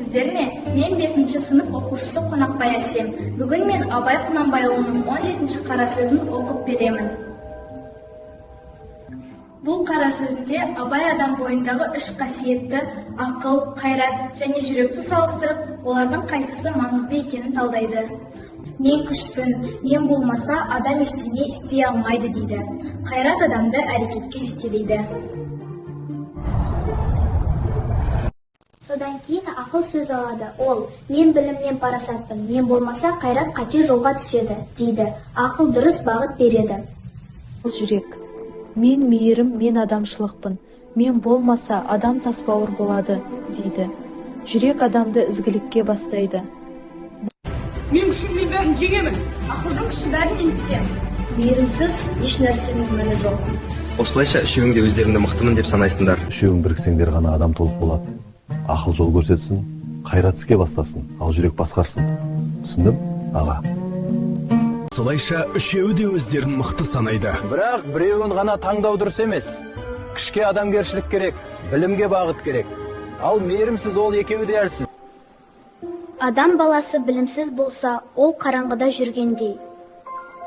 сәлеметсіздер ме? Мен 5-ші сынып оқушысы Қонақбай Әсем. Бүгін мен Абай Құнанбайұлының 17-ші қара сөзін оқып беремін. Бұл қара сөзінде Абай адам бойындағы 3 қасиетті ақыл, қайрат және жүректі салыстырып, олардың қайсысы маңызды екенін талдайды. Мен күшпін, мен болмаса адам ештеңе істей алмайды дейді. Қайрат адамды әрекетке жетелейді. Содан кейін ақыл сөз алады. Ол, мен біліммен парасатпын, мен болмаса қайрат қате жолға түседі, дейді. Ақыл дұрыс бағыт береді. Жүрек. Мен мейірім, мен адамшылықпын. Мен болмаса адам тасбауыр болады, дейді. Жүрек адамды ізгілікке бастайды. Мен күшіммен бәрін жеңемін. Ақылдың күші бәрін естем. Мейірімсіз еш нәрсенің мәні жоқ. Осылайша үшеуің де өздеріңді мықтымын деп санайсыңдар. Үшеуің біріксеңдер ғана адам толық болады. Ақыл жол көрсетсін, қайрат іске бастасын, ал жүрек басқарсын. Түсіндің, аға? Осылайша үшеуі де өздерін мықты санайды. Бірақ біреуін ғана таңдау дұрыс емес. Күшке адамгершілік керек, білімге бағыт керек. Ал мейірімсіз ол екеуі де әлсіз. Адам баласы білімсіз болса, ол қараңғыда жүргендей.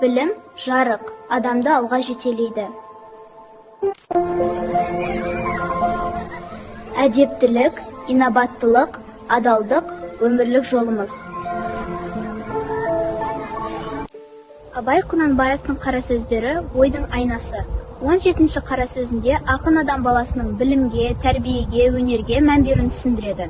Білім, жарық, адамды алға жетелейді. Әдептілік, инабаттылық, адалдық, өмірлік жолымыз. Абай Құнанбаевтың қара сөздері ойдың айнасы. 17-ші қара сөзінде ақын адам баласының білімге, тәрбиеге, өнерге мән беруін түсіндіреді.